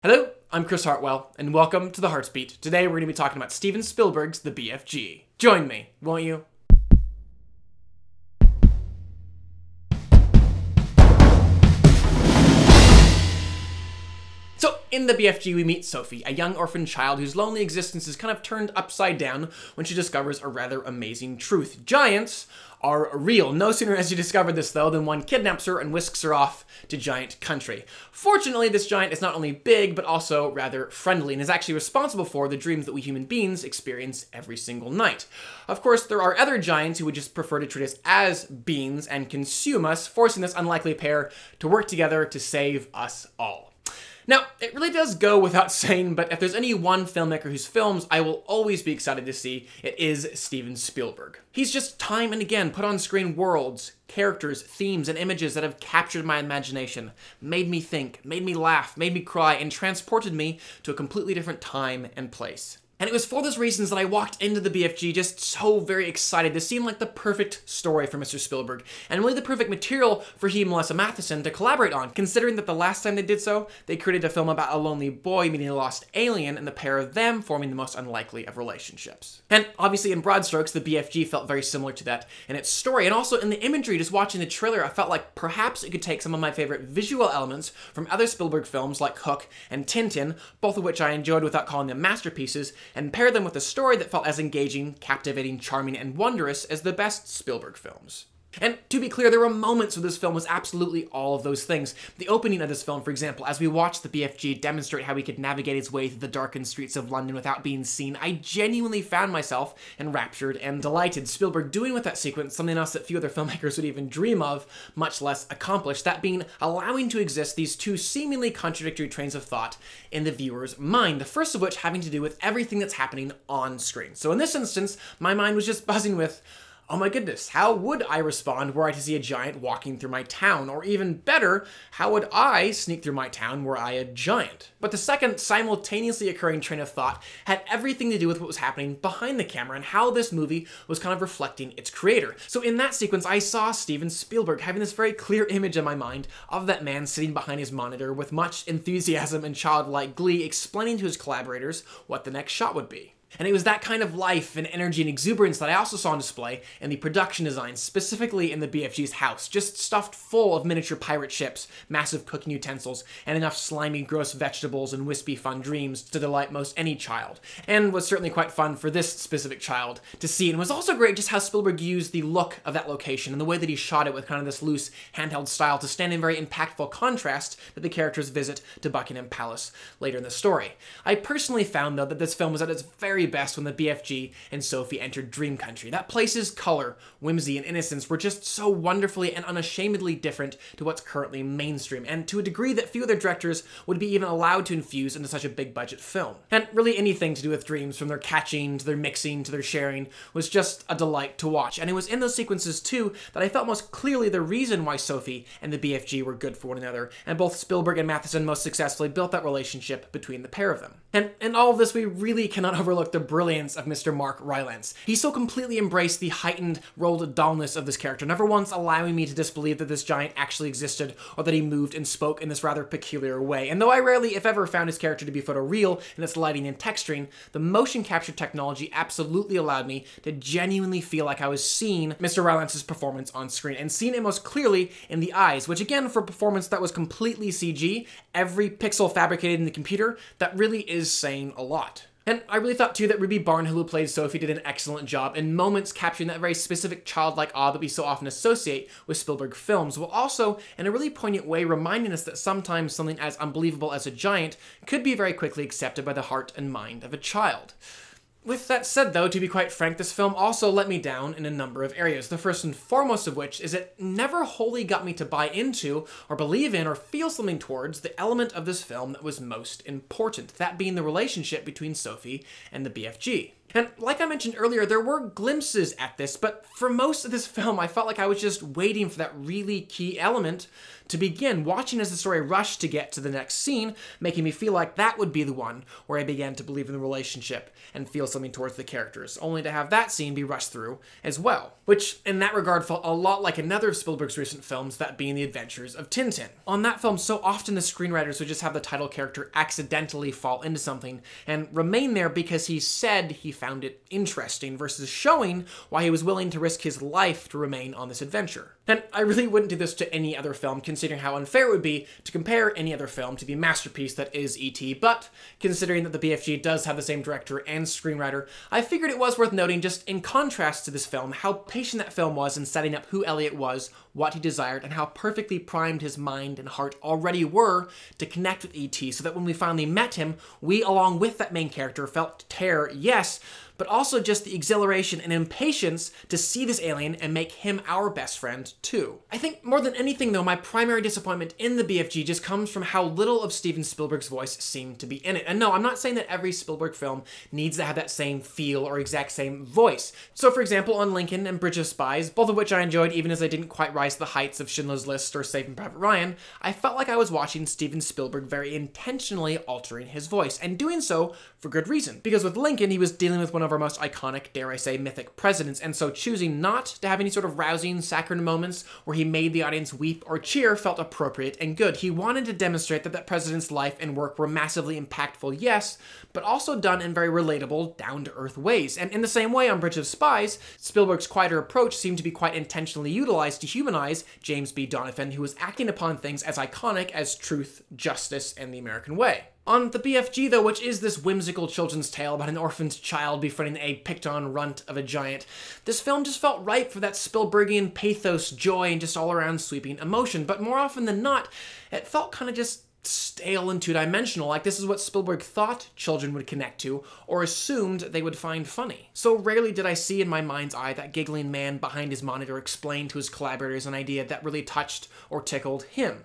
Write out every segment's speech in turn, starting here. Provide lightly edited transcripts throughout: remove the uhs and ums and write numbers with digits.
Hello, I'm Chris Hartwell, and welcome to the Heartbeat. Today we're going to be talking about Steven Spielberg's The BFG. Join me, won't you? So, in the BFG, we meet Sophie, a young orphan child whose lonely existence is kind of turned upside down when she discovers a rather amazing truth. Giants are real. No sooner has she discovered this, though, than one kidnaps her and whisks her off to giant country. Fortunately, this giant is not only big, but also rather friendly, and is actually responsible for the dreams that we human beings experience every single night. Of course, there are other giants who would just prefer to treat us as beings and consume us, forcing this unlikely pair to work together to save us all. Now, it really does go without saying, but if there's any one filmmaker whose films I will always be excited to see, it is Steven Spielberg. He's just time and again put on screen worlds, characters, themes, and images that have captured my imagination, made me think, made me laugh, made me cry, and transported me to a completely different time and place. And it was for those reasons that I walked into the BFG just so very excited. This seemed like the perfect story for Mr. Spielberg, and really the perfect material for he and Melissa Mathison to collaborate on, considering that the last time they did so, they created a film about a lonely boy meeting a lost alien, and the pair of them forming the most unlikely of relationships. And obviously in broad strokes, the BFG felt very similar to that in its story, and also in the imagery. Just watching the trailer, I felt like perhaps it could take some of my favorite visual elements from other Spielberg films like Hook and Tintin, both of which I enjoyed without calling them masterpieces, and pair them with a story that felt as engaging, captivating, charming, and wondrous as the best Spielberg films. And to be clear, there were moments where this film was absolutely all of those things. The opening of this film, for example, as we watched the BFG demonstrate how he could navigate his way through the darkened streets of London without being seen, I genuinely found myself enraptured and delighted. Spielberg doing with that sequence something else that few other filmmakers would even dream of, much less accomplish, that being allowing to exist these two seemingly contradictory trains of thought in the viewer's mind, the first of which having to do with everything that's happening on screen. So in this instance, my mind was just buzzing with, oh my goodness, how would I respond were I to see a giant walking through my town? Or even better, how would I sneak through my town were I a giant? But the second simultaneously occurring train of thought had everything to do with what was happening behind the camera and how this movie was kind of reflecting its creator. So in that sequence, I saw Steven Spielberg having this very clear image in my mind of that man sitting behind his monitor with much enthusiasm and childlike glee explaining to his collaborators what the next shot would be. And it was that kind of life and energy and exuberance that I also saw on display in the production design, specifically in the BFG's house, just stuffed full of miniature pirate ships, massive cooking utensils, and enough slimy, gross vegetables and wispy fun dreams to delight most any child. And was certainly quite fun for this specific child to see, and was also great just how Spielberg used the look of that location and the way that he shot it with kind of this loose, handheld style to stand in very impactful contrast to the character's visit to Buckingham Palace later in the story. I personally found, though, that this film was at its very best when the BFG and Sophie entered Dream Country. That place's color, whimsy, and innocence were just so wonderfully and unashamedly different to what's currently mainstream, and to a degree that few other directors would be even allowed to infuse into such a big budget film. And really anything to do with dreams, from their catching to their mixing to their sharing, was just a delight to watch. And it was in those sequences too that I felt most clearly the reason why Sophie and the BFG were good for one another, and both Spielberg and Mathison most successfully built that relationship between the pair of them. And in all of this, we really cannot overlook the brilliance of Mr. Mark Rylance. He so completely embraced the heightened, rolled dullness of this character, never once allowing me to disbelieve that this giant actually existed or that he moved and spoke in this rather peculiar way. And though I rarely, if ever, found his character to be photoreal in its lighting and texturing, the motion capture technology absolutely allowed me to genuinely feel like I was seeing Mr. Rylance's performance on screen, and seeing it most clearly in the eyes, which again, for a performance that was completely CG, every pixel fabricated in the computer, that really is saying a lot. And I really thought too that Ruby Barnhill, who played Sophie, did an excellent job in moments capturing that very specific childlike awe that we so often associate with Spielberg films, while also, in a really poignant way, reminding us that sometimes something as unbelievable as a giant could be very quickly accepted by the heart and mind of a child. With that said, though, to be quite frank, this film also let me down in a number of areas. The first and foremost of which is it never wholly got me to buy into, or believe in, or feel something towards the element of this film that was most important, that being the relationship between Sophie and the BFG. And like I mentioned earlier, there were glimpses at this, but for most of this film, I felt like I was just waiting for that really key element to begin, watching as the story rushed to get to the next scene, making me feel like that would be the one where I began to believe in the relationship and feel something towards the characters, only to have that scene be rushed through as well. Which, in that regard, felt a lot like another of Spielberg's recent films, that being The Adventures of Tintin. On that film, so often the screenwriters would just have the title character accidentally fall into something and remain there because he said he found it interesting, versus showing why he was willing to risk his life to remain on this adventure. And I really wouldn't do this to any other film, considering how unfair it would be to compare any other film to the masterpiece that is E.T., but considering that the BFG does have the same director and screenwriter, I figured it was worth noting, just in contrast to this film, how patient that film was in setting up who Elliot was, what he desired, and how perfectly primed his mind and heart already were to connect with E.T., so that when we finally met him, we, along with that main character, felt terror, yes, but also just the exhilaration and impatience to see this alien and make him our best friend, too. I think more than anything, though, my primary disappointment in the BFG just comes from how little of Steven Spielberg's voice seemed to be in it. And no, I'm not saying that every Spielberg film needs to have that same feel or exact same voice. So, for example, on Lincoln and Bridge of Spies, both of which I enjoyed even as I didn't quite rise to the heights of Schindler's List or Saving Private Ryan, I felt like I was watching Steven Spielberg very intentionally altering his voice, and doing so for good reason. Because with Lincoln, he was dealing with one of our most iconic, dare I say, mythic presidents, and so choosing not to have any sort of rousing, saccharine moments where he made the audience weep or cheer felt appropriate and good. He wanted to demonstrate that that president's life and work were massively impactful, yes, but also done in very relatable, down-to-earth ways. And in the same way, on Bridge of Spies, Spielberg's quieter approach seemed to be quite intentionally utilized to humanize James B. Donovan, who was acting upon things as iconic as truth, justice, and the American way. On the BFG, though, which is this whimsical children's tale about an orphaned child befriending a picked-on runt of a giant, this film just felt ripe for that Spielbergian pathos, joy, and just all-around sweeping emotion. But more often than not, it felt kind of just stale and two-dimensional, like this is what Spielberg thought children would connect to, or assumed they would find funny. So rarely did I see in my mind's eye that giggling man behind his monitor explain to his collaborators an idea that really touched or tickled him.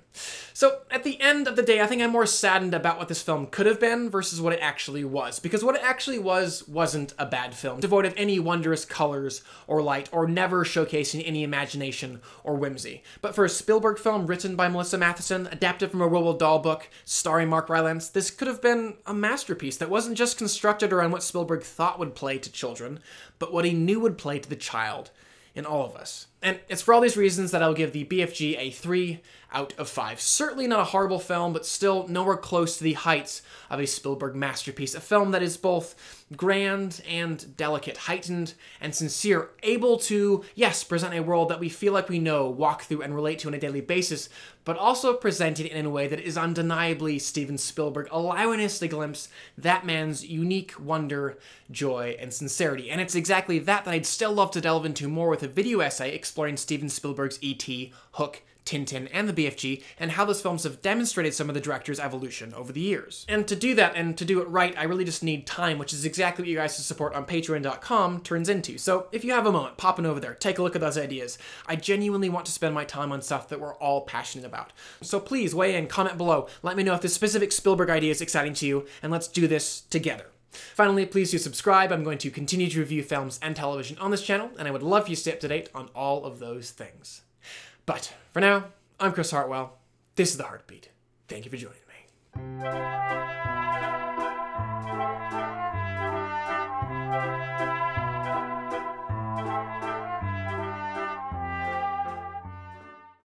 So at the end of the day, I think I'm more saddened about what this film could have been versus what it actually was, because what it actually was wasn't a bad film, devoid of any wondrous colors or light, or never showcasing any imagination or whimsy. But for a Spielberg film written by Melissa Mathison, adapted from a Roald Dahl book, starring Mark Rylance, this could have been a masterpiece that wasn't just constructed around what Spielberg thought would play to children, but what he knew would play to the child in all of us. And it's for all these reasons that I'll give the BFG a 3 out of 5. Certainly not a horrible film, but still nowhere close to the heights of a Spielberg masterpiece. A film that is both grand and delicate, heightened and sincere, able to, yes, present a world that we feel like we know, walk through, and relate to on a daily basis, but also presented in a way that is undeniably Steven Spielberg, allowing us to glimpse that man's unique wonder, joy, and sincerity. And it's exactly that I'd still love to delve into more with a video essay exploring Steven Spielberg's E.T., Hook, Tintin, and the BFG, and how those films have demonstrated some of the director's evolution over the years. And to do that, and to do it right, I really just need time, which is exactly what you guys' support on patreon.com turns into. So if you have a moment, pop on over there, take a look at those ideas. I genuinely want to spend my time on stuff that we're all passionate about. So please weigh in, comment below, let me know if this specific Spielberg idea is exciting to you, and let's do this together. Finally, please do subscribe. I'm going to continue to review films and television on this channel, and I would love for you to stay up to date on all of those things. But for now, I'm Chris Hartwell. This is The Heartbeat. Thank you for joining me.